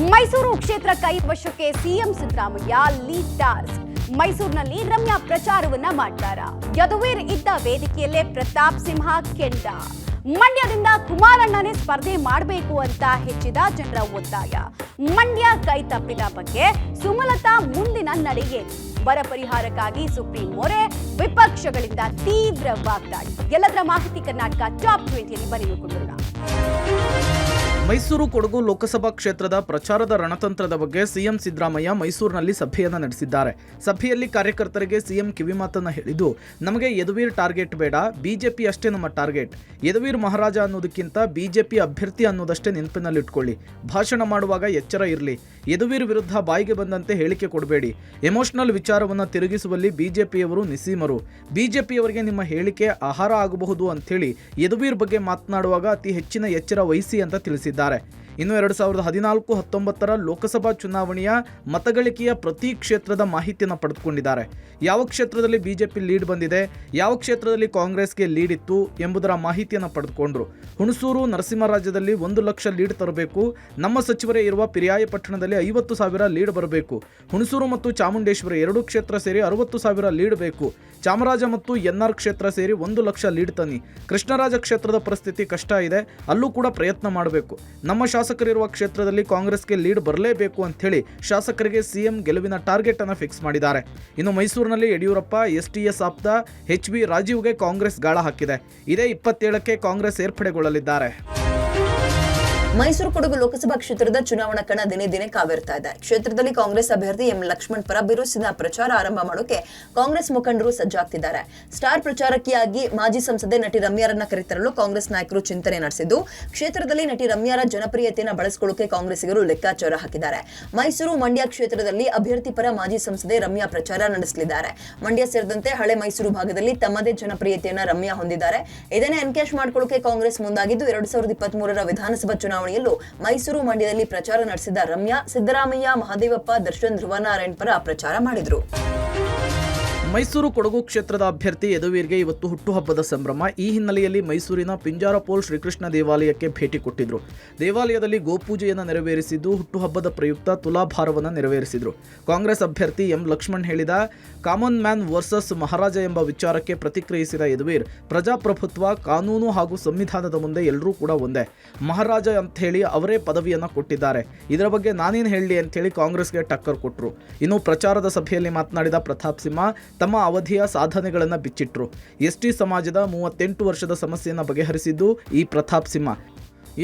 ಮೈಸೂರು ಕ್ಷೇತ್ರ ಕೈವಶಕ್ಕೆ CM Siddaramaiah lead task. ಮೈಸೂರಿನಲ್ಲಿ ರಮ್ಯಾ ಪ್ರಚಾರವನ್ನ ಮಾಡ್ತಾರ. ಯದುವೀರ್ ಇದ್ದ ವೇದಿಕೆಯಲ್ಲೇ ಪ್ರತಾಪ್ ಸಿಂಹ ಕೆಂಡ. ಮಂಡ್ಯದಿಂದ ಕುಮಾರಣ್ಣನೇ ಸ್ಪರ್ಧೆ ಮಾಡಬೇಕು ಅಂತ ಹೆಚ್ಚಿದ ಜನರ ಒತ್ತಾಯ. ಮಂಡ್ಯ ಕೈ ತಪ್ಪಿದ ಬಗ್ಗೆ ಸುಮಲತಾ ಮುಂದಿನ ನಡೆಗೆ ಬರ ಪರಿಹಾರಕ್ಕಾಗಿ ಸುಪ್ರೀಂ ಮೊರೆ, ವಿಪಕ್ಷಗಳಿಂದ ತೀವ್ರ ವಾಗ್ದಾಳಿ. ಎಲ್ಲದರ ಮಾಹಿತಿ ಕರ್ನಾಟಕ ಟಾಪ್ 20ಯಲ್ಲಿ ಬರೆದುಕೊಂಡರು. ಮೈಸೂರು ಕೊಡಗು ಲೋಕಸಭಾ ಕ್ಷೇತ್ರದ ಪ್ರಚಾರದ ರಣತಂತ್ರದ ಬಗ್ಗೆ ಸಿಎಂ ಸಿದ್ದರಾಮಯ್ಯ ಮೈಸೂರಿನಲ್ಲಿ ಸಭೆಯನ್ನು ನಡೆಸಿದ್ದಾರೆ. ಸಭೆಯಲ್ಲಿ ಕಾರ್ಯಕರ್ತರಿಗೆ ಸಿಎಂ ಕಿವಿಮಾತನ್ನು ಹೇಳಿದ್ದು, ನಮಗೆ ಯದುವೀರ್ ಟಾರ್ಗೆಟ್ ಬೇಡ, ಬಿಜೆಪಿ ಅಷ್ಟೇ ನಮ್ಮ ಟಾರ್ಗೆಟ್. ಯದುವೀರ್ ಮಹಾರಾಜ ಅನ್ನೋದಕ್ಕಿಂತ ಬಿಜೆಪಿ ಅಭ್ಯರ್ಥಿ ಅನ್ನೋದಷ್ಟೇ ನೆನಪಿನಲ್ಲಿಟ್ಕೊಳ್ಳಿ. ಭಾಷಣ ಮಾಡುವಾಗ ಎಚ್ಚರ ಇರಲಿ. ಯದುವೀರ್ ವಿರುದ್ಧ ಬಾಯಿಗೆ ಬಂದಂತೆ ಹೇಳಿಕೆ ಕೊಡಬೇಡಿ. ಎಮೋಷನಲ್ ವಿಚಾರವನ್ನು ತಿರುಗಿಸುವಲ್ಲಿ ಬಿಜೆಪಿಯವರು ನಿಸೀಮರು. ಬಿಜೆಪಿಯವರಿಗೆ ನಿಮ್ಮ ಹೇಳಿಕೆ ಆಹಾರ ಆಗಬಹುದು ಅಂಥೇಳಿ ಯದುವೀರ್ ಬಗ್ಗೆ ಮಾತನಾಡುವಾಗ ಅತಿ ಹೆಚ್ಚಿನ ಎಚ್ಚರ ವಹಿಸಿ ಅಂತ ತಿಳಿಸಿದ್ದಾರೆ. ಇನ್ನು 2014-19 ಲೋಕಸಭಾ ಚುನಾವಣೆಯ ಮತಗಳಿಕೆಯ ಪ್ರತಿ ಕ್ಷೇತ್ರದ ಮಾಹಿತಿಯನ್ನು ಪಡೆದುಕೊಂಡಿದ್ದಾರೆ. ಯಾವ ಕ್ಷೇತ್ರದಲ್ಲಿ ಬಿಜೆಪಿ ಲೀಡ್ ಬಂದಿದೆ, ಯಾವ ಕ್ಷೇತ್ರದಲ್ಲಿ ಕಾಂಗ್ರೆಸ್ಗೆ ಲೀಡ್ ಇತ್ತು ಎಂಬುದರ ಮಾಹಿತಿಯನ್ನು ಪಡೆದುಕೊಂಡ್ರು. ಹುಣಸೂರು ನರಸಿಂಹರಾಜ್ಯದಲ್ಲಿ 1 ಲಕ್ಷ ಲೀಡ್ ತರಬೇಕು. ನಮ್ಮ ಸಚಿವರೇ ಇರುವ ಪಿರಿಯಾಪಟ್ಟಣದಲ್ಲಿ 50,000 ಲೀಡ್ ಬರಬೇಕು. ಹುಣಸೂರು ಮತ್ತು ಚಾಮುಂಡೇಶ್ವರಿ 2 ಕ್ಷೇತ್ರ ಸೇರಿ 60,000 ಲೀಡ್ ಬೇಕು. ಚಾಮರಾಜ ಮತ್ತು ಎನ್ಆರ್ ಕ್ಷೇತ್ರ ಸೇರಿ 1 ಲಕ್ಷ ಲೀಡ್ ತನ್ನಿ. ಕೃಷ್ಣರಾಜ ಕ್ಷೇತ್ರದ ಪರಿಸ್ಥಿತಿ ಕಷ್ಟ ಇದೆ, ಅಲ್ಲೂ ಕೂಡ ಪ್ರಯತ್ನ ಮಾಡಬೇಕು. ನಮ್ಮ ಶಾಸಕರಿರುವ ಕ್ಷೇತ್ರದಲ್ಲಿ ಕಾಂಗ್ರೆಸ್ಗೆ ಲೀಡ್ ಬರಲೇಬೇಕು ಅಂಥೇಳಿ ಶಾಸಕರಿಗೆ ಸಿಎಂ ಗೆಲುವಿನ ಟಾರ್ಗೆಟ್ ಅನ್ನು ಫಿಕ್ಸ್ ಮಾಡಿದ್ದಾರೆ. ಇನ್ನು ಮೈಸೂರಿನಲ್ಲಿ ಯಡಿಯೂರಪ್ಪ, ಎಸ್ಟಿಎಸ್ ಆಪ್ತ HB ರಾಜೀವ್ಗೆ ಕಾಂಗ್ರೆಸ್ ಗಾಳ ಹಾಕಿದೆ. ಇದೇ 27ಕ್ಕೆ ಕಾಂಗ್ರೆಸ್ ಸೇರ್ಪಡೆಗೊಳ್ಳಲಿದ್ದಾರೆ. ಮೈಸೂರು ಕೊಡಗು ಲೋಕಸಭಾ ಕ್ಷೇತ್ರದ ಚುನಾವಣಾ ಕಣ ದಿನೇ ದಿನೇ ಕಾವೇರ್ತಾ ಇದೆ. ಕ್ಷೇತ್ರದಲ್ಲಿ ಕಾಂಗ್ರೆಸ್ ಅಭ್ಯರ್ಥಿ ಎಂ ಲಕ್ಷ್ಮಣ್ ಪರ ಬಿರುಸಿನ ಪ್ರಚಾರ ಆರಂಭ ಮಾಡೋಕೆ ಕಾಂಗ್ರೆಸ್ ಮುಖಂಡರು ಸಜ್ಜಾಗ್ತಿದ್ದಾರೆ. ಸ್ಟಾರ್ ಪ್ರಚಾರಕಿಯಾಗಿ ಮಾಜಿ ಸಂಸದೆ ನಟಿ ರಮ್ಯಾರನ್ನ ಕರೆತರಲು ಕಾಂಗ್ರೆಸ್ ನಾಯಕರು ಚಿಂತನೆ ನಡೆಸಿದ್ದು, ಕ್ಷೇತ್ರದಲ್ಲಿ ನಟಿ ರಮ್ಯಾರ ಜನಪ್ರಿಯತೆಯನ್ನು ಬಳಸಿಕೊಳ್ಳೋಕೆ ಕಾಂಗ್ರೆಸ್ಸಿಗರು ಲೆಕ್ಕಾಚಾರ ಹಾಕಿದ್ದಾರೆ. ಮೈಸೂರು, ಮಂಡ್ಯ ಕ್ಷೇತ್ರದಲ್ಲಿ ಅಭ್ಯರ್ಥಿ ಪರ ಮಾಜಿ ಸಂಸದೆ ರಮ್ಯಾ ಪ್ರಚಾರ ನಡೆಸಲಿದ್ದಾರೆ. ಮಂಡ್ಯ ಸೇರಿದಂತೆ ಹಳೆ ಮೈಸೂರು ಭಾಗದಲ್ಲಿ ತಮ್ಮದೇ ಜನಪ್ರಿಯತೆಯನ್ನ ರಮ್ಯಾ ಹೊಂದಿದ್ದಾರೆ. ಇದನ್ನೇ ಎನ್ಕ್ಯಾಶ್ ಮಾಡಿಕೊಳ್ಳೋಕೆ ಕಾಂಗ್ರೆಸ್ ಮುಂದಾಗಿದ್ದು, 2023ರ ವಿಧಾನಸಭಾ ಚುನಾವಣೆಯಲ್ಲೂ ಮೈಸೂರು, ಮಂಡ್ಯದಲ್ಲಿ ಪ್ರಚಾರ ನಡೆಸಿದ ರಮ್ಯಾ ಸಿದ್ದರಾಮಯ್ಯ, ಮಹದೇವಪ್ಪ, ದರ್ಶನ್, ಧ್ರುವನಾರಾಯಣ್ ಪರ ಪ್ರಚಾರ ಮಾಡಿದ್ರು. ಮೈಸೂರು ಕೊಡಗು ಕ್ಷೇತ್ರದ ಅಭ್ಯರ್ಥಿ ಯದುವೀರ್ಗೆ ಇವತ್ತು ಹುಟ್ಟುಹಬ್ಬದ ಸಂಭ್ರಮ. ಈ ಹಿನ್ನೆಲೆಯಲ್ಲಿ ಮೈಸೂರಿನ ಪಿಂಜಾರಪೋಲ್ ಶ್ರೀಕೃಷ್ಣ ದೇವಾಲಯಕ್ಕೆ ಭೇಟಿ ಕೊಟ್ಟಿದ್ರು. ದೇವಾಲಯದಲ್ಲಿ ಗೋಪೂಜೆಯನ್ನು ನೆರವೇರಿಸಿದ್ದು, ಹುಟ್ಟುಹಬ್ಬದ ಪ್ರಯುಕ್ತ ತುಲಾಭಾರವನ್ನು ನೆರವೇರಿಸಿದ್ರು. ಕಾಂಗ್ರೆಸ್ ಅಭ್ಯರ್ಥಿ ಎಂ ಲಕ್ಷ್ಮಣ್ ಹೇಳಿದ ಕಾಮನ್ ಮ್ಯಾನ್ ವರ್ಸಸ್ ಮಹಾರಾಜ ಎಂಬ ವಿಚಾರಕ್ಕೆ ಪ್ರತಿಕ್ರಿಯಿಸಿದ ಯದುವೀರ್, ಪ್ರಜಾಪ್ರಭುತ್ವ, ಕಾನೂನು ಹಾಗೂ ಸಂವಿಧಾನದ ಮುಂದೆ ಎಲ್ಲರೂ ಕೂಡ ಒಂದೇ. ಮಹಾರಾಜ ಅಂತ ಹೇಳಿ ಅವರೇ ಪದವಿಯನ್ನು ಕೊಟ್ಟಿದ್ದಾರೆ. ಇದರ ಬಗ್ಗೆ ನಾನೇನು ಹೇಳಲಿ ಅಂತೇಳಿ ಕಾಂಗ್ರೆಸ್ಗೆ ಟಕ್ಕರ್ ಕೊಟ್ಟರು. ಇನ್ನು ಪ್ರಚಾರದ ಸಭೆಯಲ್ಲಿ ಮಾತನಾಡಿದ ಪ್ರತಾಪ್ ಸಿಂಹ ತಮ್ಮ ಅವಧಿಯ ಸಾಧನೆಗಳನ್ನು ಬಿಚ್ಚಿಟ್ರು. ಎಸ್ಟಿ ಸಮಾಜದ 38 ವರ್ಷದ ಸಮಸ್ಯೆಯನ್ನು ಬಗೆಹರಿಸಿದ್ದು ಈ ಪ್ರತಾಪ್ ಸಿಂಹ.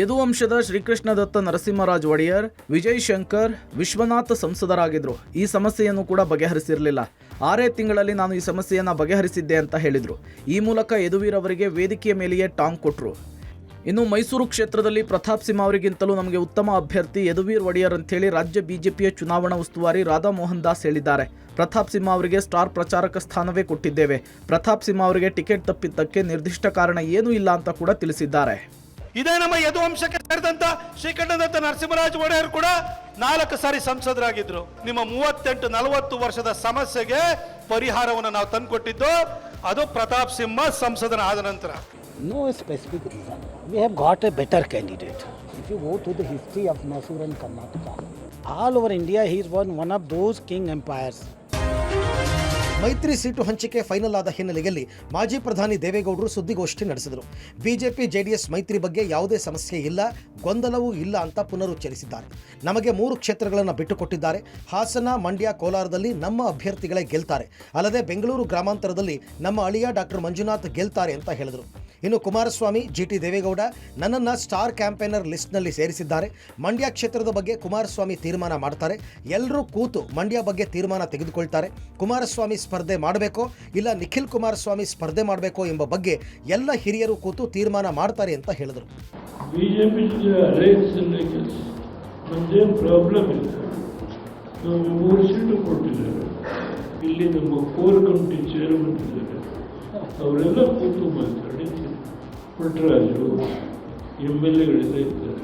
ಯದುವಂಶದ ಶ್ರೀಕೃಷ್ಣ ದತ್ತ ನರಸಿಂಹರಾಜ್ ಒಡೆಯರ್, ವಿಜಯ್ ಶಂಕರ್, ವಿಶ್ವನಾಥ್ ಸಂಸದರಾಗಿದ್ದರು. ಈ ಸಮಸ್ಯೆಯನ್ನು ಕೂಡ ಬಗೆಹರಿಸಿರಲಿಲ್ಲ. 6 ತಿಂಗಳಲ್ಲಿ ನಾನು ಈ ಸಮಸ್ಯೆಯನ್ನು ಬಗೆಹರಿಸಿದ್ದೆ ಅಂತ ಹೇಳಿದರು. ಈ ಮೂಲಕ ಯದುವೀರ್ ಅವರಿಗೆ ವೇದಿಕೆಯ ಮೇಲೆಯೇ ಟಾಂಗ್ ಕೊಟ್ಟರು. ಇನ್ನು ಮೈಸೂರು ಕ್ಷೇತ್ರದಲ್ಲಿ ಪ್ರತಾಪ್ ಸಿಂಹ ಅವರಿಗಿಂತಲೂ ನಮಗೆ ಉತ್ತಮ ಅಭ್ಯರ್ಥಿ ಯದುವೀರ್ ಒಡೆಯರ್ ಅಂತೇಳಿ ರಾಜ್ಯ ಬಿಜೆಪಿಯ ಚುನಾವಣಾ ಉಸ್ತುವಾರಿ ರಾಧಾ ಮೋಹನ್ ದಾಸ್ ಹೇಳಿದ್ದಾರೆ. ಪ್ರತಾಪ್ ಸಿಂಹ ಅವರಿಗೆ ಸ್ಟಾರ್ ಪ್ರಚಾರಕ ಸ್ಥಾನವೇ ಕೊಟ್ಟಿದ್ದೇವೆ. ಪ್ರತಾಪ್ ಸಿಂಹ ಅವರಿಗೆ ಟಿಕೆಟ್ ತಪ್ಪಿದ್ದಕ್ಕೆ ನಿರ್ದಿಷ್ಟ ಕಾರಣ ಏನೂ ಇಲ್ಲ ಅಂತ ಕೂಡ ತಿಳಿಸಿದ್ದಾರೆ. ಇದೇ ನಮ್ಮ ಯದುವಂಶಕ್ಕೆ ಸೇರಿದಂತ ಶ್ರೀಕಂಠದತ್ತ ನರಸಿಂಹರಾಜ ಒಡೆಯರ್ ಕೂಡ 4 ಸಾರಿ ಸಂಸದರಾಗಿದ್ರು. ನಿಮ್ಮ 38-40 ವರ್ಷದ ಸಮಸ್ಯೆಗೆ ಪರಿಹಾರವನ್ನು ನಾವು ತಂದುಕೊಟ್ಟಿದ್ದು ಅದು ಪ್ರತಾಪ್ ಸಿಂಹ ಸಂಸದನಾದ ನಂತರ. No specific reason. We have got a better candidate. If you go to the history of Mysore and Karnataka, all over India, he is one of those king empires. ಮೈತ್ರಿ ಸೀಟು ಹಂಚಿಕೆ ಫೈನಲ್ ಆದ ಹಿನ್ನೆಲೆಯಲ್ಲಿ ಮಾಜಿ ಪ್ರಧಾನಿ ದೇವೇಗೌಡರು ಸುದ್ದಿಗೋಷ್ಠಿ ನಡೆಸಿದರು. BJP JDS ಮೈತ್ರಿ ಬಗ್ಗೆ ಯಾವುದೇ ಸಮಸ್ಯೆ ಇಲ್ಲ, ಗೊಂದಲವೂ ಇಲ್ಲ ಅಂತ ಪುನರುಚ್ಚರಿಸಿದ್ದಾರೆ. ನಮಗೆ 3 ಕ್ಷೇತ್ರಗಳನ್ನು ಬಿಟ್ಟುಕೊಟ್ಟಿದ್ದಾರೆ. ಹಾಸನ, ಮಂಡ್ಯ, ಕೋಲಾರದಲ್ಲಿ ನಮ್ಮ ಅಭ್ಯರ್ಥಿಗಳೇ ಗೆಲ್ತಾರೆ, ಅಲ್ಲದೆ ಬೆಂಗಳೂರು ಗ್ರಾಮಾಂತರದಲ್ಲಿ ನಮ್ಮ ಅಳಿಯ ಡಾಕ್ಟರ್ ಮಂಜುನಾಥ್ ಗೆಲ್ತಾರೆ ಅಂತ ಹೇಳಿದರು. ಇನ್ನು ಕುಮಾರಸ್ವಾಮಿ, GT ದೇವೇಗೌಡ ನನ್ನನ್ನು ಸ್ಟಾರ್ ಕ್ಯಾಂಪೇನರ್ ಲಿಸ್ಟ್ನಲ್ಲಿ ಸೇರಿಸಿದ್ದಾರೆ. ಮಂಡ್ಯ ಕ್ಷೇತ್ರದ ಬಗ್ಗೆ ಕುಮಾರಸ್ವಾಮಿ ತೀರ್ಮಾನ ಮಾಡ್ತಾರೆ. ಎಲ್ಲರೂ ಕೂತು ಮಂಡ್ಯ ಬಗ್ಗೆ ತೀರ್ಮಾನ ತೆಗೆದುಕೊಳ್ತಾರೆ. ಕುಮಾರಸ್ವಾಮಿ ಸ್ಪರ್ಧೆ ಮಾಡಬೇಕೋ ಇಲ್ಲ ನಿಖಿಲ್ ಕುಮಾರಸ್ವಾಮಿ ಸ್ಪರ್ಧೆ ಮಾಡಬೇಕೋ ಎಂಬ ಬಗ್ಗೆ ಎಲ್ಲ ಹಿರಿಯರು ಕೂತು ತೀರ್ಮಾನ ಮಾಡ್ತಾರೆ ಅಂತ ಹೇಳಿದರು. ಬಿಜೆಪಿ ಪ್ರಾಬ್ಲಮ್ ಇಲ್ಲ, ನಾವು 3 ಸೀಟು ಕೊಟ್ಟಿದ್ದಾರೆ. ಇಲ್ಲಿ ನಮ್ಮ ಕೋರ್ ಕಮಿಟಿ ಚೇರ್ಮನ್ ಇದ್ದಾರೆ, ಅವರೆಲ್ಲ ಕೂತು ಮಾತಾಡಿ ಪುಟ್ಟರಾಜು MLAಗಳಿಂದ ಇದ್ದಾರೆ.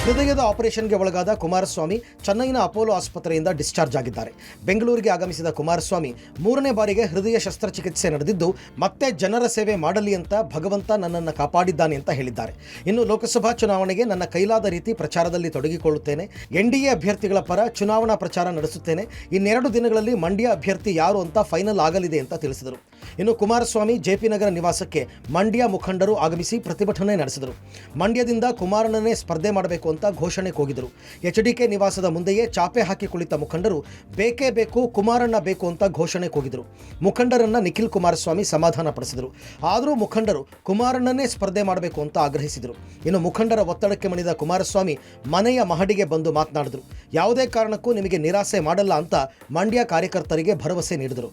ಹೃದಯದ ಆಪರೇಷನ್ಗೆ ಒಳಗಾದ ಕುಮಾರಸ್ವಾಮಿ ಚೆನ್ನೈನ ಅಪೋಲೋ ಆಸ್ಪತ್ರೆಯಿಂದ ಡಿಸ್ಚಾರ್ಜ್ ಆಗಿದ್ದಾರೆ. ಬೆಂಗಳೂರಿಗೆ ಆಗಮಿಸಿದ ಕುಮಾರಸ್ವಾಮಿ 3ನೇ ಬಾರಿಗೆ ಹೃದಯ ಶಸ್ತ್ರಚಿಕಿತ್ಸೆ ನಡೆದಿದ್ದು ಮತ್ತೆ ಜನರ ಸೇವೆ ಮಾಡಲಿ ಅಂತ ಭಗವಂತ ನನ್ನನ್ನು ಕಾಪಾಡಿದ್ದಾನೆ ಅಂತ ಹೇಳಿದ್ದಾರೆ. ಇನ್ನು ಲೋಕಸಭಾ ಚುನಾವಣೆಗೆ ನನ್ನ ಕೈಲಾದ ರೀತಿ ಪ್ರಚಾರದಲ್ಲಿ ತೊಡಗಿಕೊಳ್ಳುತ್ತೇನೆ. ಎನ್ಡಿಎ ಅಭ್ಯರ್ಥಿಗಳ ಪರ ಚುನಾವಣಾ ಪ್ರಚಾರ ನಡೆಸುತ್ತೇನೆ. ಇನ್ನೆರಡು ದಿನಗಳಲ್ಲಿ ಮಂಡ್ಯ ಅಭ್ಯರ್ಥಿ ಯಾರು ಅಂತ ಫೈನಲ್ ಆಗಲಿದೆ ಅಂತ ತಿಳಿಸಿದರು. ಇನ್ನು ಕುಮಾರಸ್ವಾಮಿ ಜೆಪಿ ನಗರ ನಿವಾಸಕ್ಕೆ ಮಂಡ್ಯ ಮುಖಂಡರು ಆಗಮಿಸಿ ಪ್ರತಿಭಟನೆ ನಡೆಸಿದರು. ಮಂಡ್ಯದಿಂದ ಕುಮಾರಣ್ಣನೇ ಸ್ಪರ್ಧೆ ಮಾಡಬೇಕು ಅಂತ ಘೋಷಣೆ ಕೂಗಿದರು. ಎಚ್ಡಿಕೆ ನಿವಾಸದ ಮುಂದೆಯೇ ಚಾಪೆ ಹಾಕಿ ಕುಳಿತ ಮುಖಂಡರು ಬೇಕೇ ಬೇಕು, ಕುಮಾರಣ್ಣ ಬೇಕು ಅಂತ ಘೋಷಣೆ ಕೂಗಿದರು. ಮುಖಂಡರನ್ನ ನಿಖಿಲ್ ಕುಮಾರಸ್ವಾಮಿ ಸಮಾಧಾನ ಪಡಿಸಿದರು. ಆದರೂ ಮುಖಂಡರು ಕುಮಾರಣ್ಣನೇ ಸ್ಪರ್ಧೆ ಮಾಡಬೇಕು ಅಂತ ಆಗ್ರಹಿಸಿದರು. ಇನ್ನು ಮುಖಂಡರ ಒತ್ತಡಕ್ಕೆ ಮಣಿದ ಕುಮಾರಸ್ವಾಮಿ ಮನೆಯ ಮಹಡಿಗೆ ಬಂದು ಮಾತನಾಡಿದರು. ಯಾವುದೇ ಕಾರಣಕ್ಕೂ ನಿಮಗೆ ನಿರಾಸೆ ಮಾಡಲ್ಲ ಅಂತ ಮಂಡ್ಯ ಕಾರ್ಯಕರ್ತರಿಗೆ ಭರವಸೆ ನೀಡಿದರು.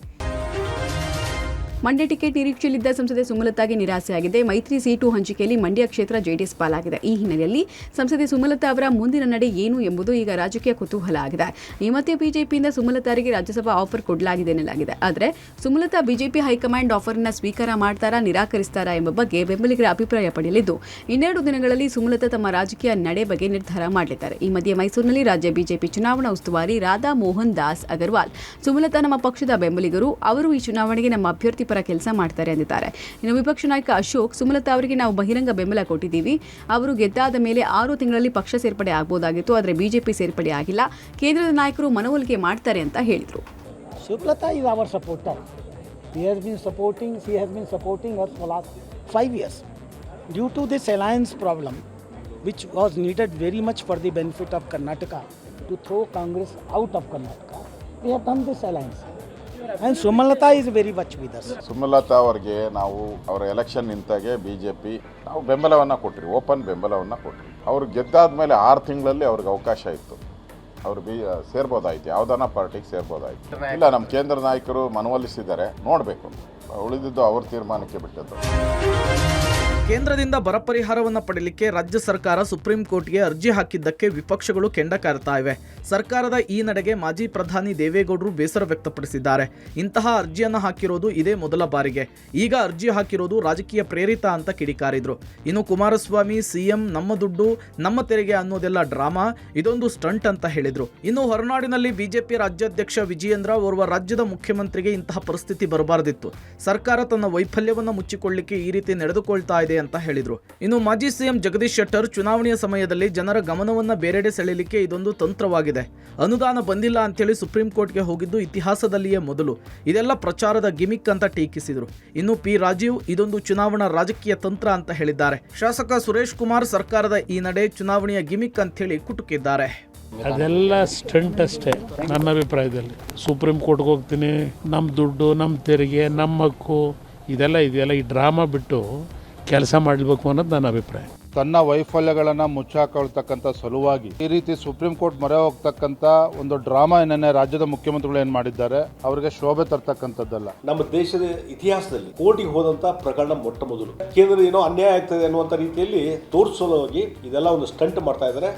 ಮಂಡ್ಯ ಟಿಕೆಟ್ ನಿರೀಕ್ಷೆಯಲ್ಲಿದ್ದ ಸಂಸದೆ ಸುಮಲತಾಗೆ ನಿರಾಸೆಯಾಗಿದೆ. ಮೈತ್ರಿ ಸೀಟು ಹಂಚಿಕೆಯಲ್ಲಿ ಮಂಡ್ಯ ಕ್ಷೇತ್ರ ಜೆಡಿಎಸ್ ಪಾಲಾಗಿದೆ. ಈ ಹಿನ್ನೆಲೆಯಲ್ಲಿ ಸಂಸದೆ ಸುಮಲತಾ ಅವರ ಮುಂದಿನ ನಡೆ ಏನು ಎಂಬುದು ಈಗ ರಾಜಕೀಯ ಕುತೂಹಲ ಆಗಿದೆ. ಈ ಮಧ್ಯೆ ಬಿಜೆಪಿಯಿಂದ ಸುಮಲತಾರಿಗೆ ರಾಜ್ಯಸಭಾ ಆಫರ್ ಕೊಡಲಾಗಿದೆ ಎನ್ನಲಾಗಿದೆ. ಆದರೆ ಸುಮಲತಾ ಬಿಜೆಪಿ ಹೈಕಮಾಂಡ್ ಆಫರ್ ಅನ್ನು ಸ್ವೀಕಾರ ಮಾಡ್ತಾರಾ, ನಿರಾಕರಿಸ್ತಾರಾ ಎಂಬ ಬಗ್ಗೆ ಬೆಂಬಲಿಗರ ಅಭಿಪ್ರಾಯ ಪಡೆಯಲಿದ್ದು, ಇನ್ನೆರಡು ದಿನಗಳಲ್ಲಿ ಸುಮಲತಾ ತಮ್ಮ ರಾಜಕೀಯ ನಡೆ ಬಗ್ಗೆ ನಿರ್ಧಾರ ಮಾಡಲಿದ್ದಾರೆ. ಈ ಮಧ್ಯೆ ಮೈಸೂರಿನಲ್ಲಿ ರಾಜ್ಯ ಬಿಜೆಪಿ ಚುನಾವಣಾ ಉಸ್ತುವಾರಿ ರಾಧಾ ಮೋಹನ್ ದಾಸ್ ಅಗರ್ವಾಲ್ ಸುಮಲತಾ ನಮ್ಮ ಪಕ್ಷದ ಬೆಂಬಲಿಗರು, ಅವರು ಈ ಚುನಾವಣೆಗೆ ನಮ್ಮ ಅಭ್ಯರ್ಥಿ ಪರ ಕೆಲಸ ಮಾಡ್ತಾರೆ ಎಂದಿದ್ದಾರೆ. ಇನ್ನು ವಿಪಕ್ಷ ನಾಯಕ ಅಶೋಕ್ ಸುಮಲತಾ ಅವರಿಗೆ ನಾವು ಬಹಿರಂಗ ಬೆಂಬಲ ಕೊಟ್ಟಿದ್ದೀವಿ, ಅವರು ಗೆದ್ದಾದ ಮೇಲೆ 6 ತಿಂಗಳಲ್ಲಿ ಪಕ್ಷ ಸೇರ್ಪಡೆ ಆಗಬಹುದಾಗಿತ್ತು, ಆದರೆ ಬಿಜೆಪಿ ಸೇರ್ಪಡೆ ಆಗಿಲ್ಲ, ಕೇಂದ್ರದ ನಾಯಕರು ಮನವೊಲಿಕೆ ಮಾಡ್ತಾರೆ ಅಂತ ಹೇಳಿದರು. Subrata is our supporter. She has been supporting us for last 5 years. Due to this alliance problem, which was needed very much for the benefit of Karnataka, to throw Congress out of Karnataka, we have done this alliance. And Sumalata is very much with us. Sumalatha ಅವರಿಗೆ ನಾವು ಅವರ election ನಿಂತಾಗೆ BJP ನಾವು ಬೆಂಬಲವನ್ನು ಕೊಟ್ರಿ, open ಬೆಂಬಲವನ್ನು ಕೊಟ್ರಿ. ಅವ್ರು ಗೆದ್ದಾದ ಮೇಲೆ 6 ತಿಂಗಳಲ್ಲಿ ಅವ್ರಿಗೆ ಅವಕಾಶ ಇತ್ತು, ಅವ್ರು ಸೇರ್ಬೋದಾಯ್ತು, ಯಾವುದನ್ನ ಪಾರ್ಟಿಗೆ ಸೇರ್ಬೋದಾಯ್ತು. ಇಲ್ಲ, ನಮ್ಮ ಕೇಂದ್ರ ನಾಯಕರು ಮನವೊಲಿಸಿದ್ದಾರೆ, ನೋಡಬೇಕು, ಉಳಿದಿದ್ದು ಅವ್ರ ತೀರ್ಮಾನಕ್ಕೆ ಬಿಟ್ಟದ್ದು. ಕೇಂದ್ರದಿಂದ ಬರ ಪರಿಹಾರವನ್ನು ಪಡೆಯಲಿಕ್ಕೆ ರಾಜ್ಯ ಸರ್ಕಾರ ಸುಪ್ರೀಂ ಕೋರ್ಟ್ಗೆ ಅರ್ಜಿ ಹಾಕಿದ್ದಕ್ಕೆ ವಿಪಕ್ಷಗಳು ಕೆಂಡ ಕಾರ್ತಾ ಇವೆ. ಸರ್ಕಾರದ ಈ ನಡೆಗೆ ಮಾಜಿ ಪ್ರಧಾನಿ ದೇವೇಗೌಡರು ಬೇಸರ ವ್ಯಕ್ತಪಡಿಸಿದ್ದಾರೆ. ಇಂತಹ ಅರ್ಜಿಯನ್ನು ಹಾಕಿರೋದು ಇದೇ ಮೊದಲ ಬಾರಿಗೆ, ಈಗ ಅರ್ಜಿ ಹಾಕಿರೋದು ರಾಜಕೀಯ ಪ್ರೇರಿತ ಅಂತ ಕಿಡಿಕಾರಿದ್ರು. ಇನ್ನು ಕುಮಾರಸ್ವಾಮಿ ಸಿಎಂ ನಮ್ಮ ದುಡ್ಡು ನಮ್ಮ ತೆರಿಗೆ ಅನ್ನೋದೆಲ್ಲ ಡ್ರಾಮಾ, ಇದೊಂದು ಸ್ಟಂಟ್ ಅಂತ ಹೇಳಿದ್ರು. ಇನ್ನು ಹೊರನಾಡಿನಲ್ಲಿ ಬಿಜೆಪಿ ರಾಜ್ಯಾಧ್ಯಕ್ಷ ವಿಜಯೇಂದ್ರ ಓರ್ವ ರಾಜ್ಯದ ಮುಖ್ಯಮಂತ್ರಿಗೆ ಇಂತಹ ಪರಿಸ್ಥಿತಿ ಬರಬಾರದಿತ್ತು, ಸರ್ಕಾರ ತನ್ನ ವೈಫಲ್ಯವನ್ನು ಮುಚ್ಚಿಕೊಳ್ಳಲಿಕ್ಕೆ ಈ ರೀತಿ ನಡೆದುಕೊಳ್ತಾ ಇದೆ ಅಂತ ಹೇಳಿದ್ರು. ಇನ್ನು ಮಾಜಿ ಸಿಎಂ ಜಗದೀಶ್ ಶೆಟ್ಟರ್ ಚುನಾವಣೆಯ ಸಮಯದಲ್ಲಿ ಜನರ ಗಮನವನ್ನ ಬೇರೆಡೆ ಸೆಳೆಯಲಿಕ್ಕೆ ಇದೊಂದು ತಂತ್ರವಾಗಿದೆ, ಅನುದಾನ ಬಂದಿಲ್ಲ ಅಂತೇಳಿ ಸುಪ್ರೀಂ ಕೋರ್ಟ್ಗೆ ಹೋಗಿದ್ದು ಇತಿಹಾಸದಲ್ಲಿಯೇ ಮೊದಲು, ಇದೆಲ್ಲ ಪ್ರಚಾರದ ಗಿಮಿಕ್ ಅಂತ ಟೀಕಿಸಿದ್ರು. ಇನ್ನು ಪಿ ರಾಜೀವ್ ಇದೊಂದು ಚುನಾವಣಾ ರಾಜಕೀಯ ತಂತ್ರ ಅಂತ ಹೇಳಿದ್ದಾರೆ. ಶಾಸಕ ಸುರೇಶ್ ಕುಮಾರ್ ಸರ್ಕಾರದ ಈ ನಡೆ ಚುನಾವಣೆಯ ಗಿಮಿಕ್ ಅಂತ ಹೇಳಿ ಕುಟುಕಿದ್ದಾರೆ. ಅದೆಲ್ಲ ಸ್ಟಂಟ್ ಅಷ್ಟೇ ನನ್ನ ಅಭಿಪ್ರಾಯದಲ್ಲಿ. ಸುಪ್ರೀಂ ಕೋರ್ಟ್ಗೆ ಹೋಗ್ತೀನಿ, ನಮ್ಮ ದುಡ್ಡು ನಮ್ಮ ತೆರಿಗೆ ನಮ್ಮ ಹಕ್ಕು ಇದೆಲ್ಲ ಈ ಡ್ರಾಮಾ ಬಿಟ್ಟು ಕೆಲಸ ಮಾಡಬೇಕು ಅನ್ನೋದು ನನ್ನ ಅಭಿಪ್ರಾಯ. ತನ್ನ ವೈಫಲ್ಯಗಳನ್ನು ಮುಚ್ಚಾಕೊಳ್ತಕ್ಕಂಥ ಸಲುವಾಗಿ ಈ ರೀತಿ ಸುಪ್ರೀಂ ಕೋರ್ಟ್ ಮೊರೆ ಹೋಗ್ತಕ್ಕಂಥ ಒಂದು ಡ್ರಾಮಾ ಏನನ್ನೇ ರಾಜ್ಯದ ಮುಖ್ಯಮಂತ್ರಿಗಳು ಏನು ಮಾಡಿದ್ದಾರೆ, ಅವರಿಗೆ ಶೋಭೆ ತರ್ತಕ್ಕಂಥದ್ದಲ್ಲ. ನಮ್ಮ ದೇಶದ ಇತಿಹಾಸದಲ್ಲಿ ಕೋರ್ಟಿಗೆ ಹೋದಂತ ಪ್ರಕರಣ ಮೊಟ್ಟ ಮೊದಲು. ಕೇಂದ್ರ ಏನೋ ಅನ್ಯಾಯ ಆಗ್ತದೆ ಅನ್ನುವಂಥ ರೀತಿಯಲ್ಲಿ ತೋರಿಸೋದಾಗಿ ಇದೆಲ್ಲ ಒಂದು ಸ್ಟಂಟ್ ಮಾಡ್ತಾ ಇದ್ದಾರೆ.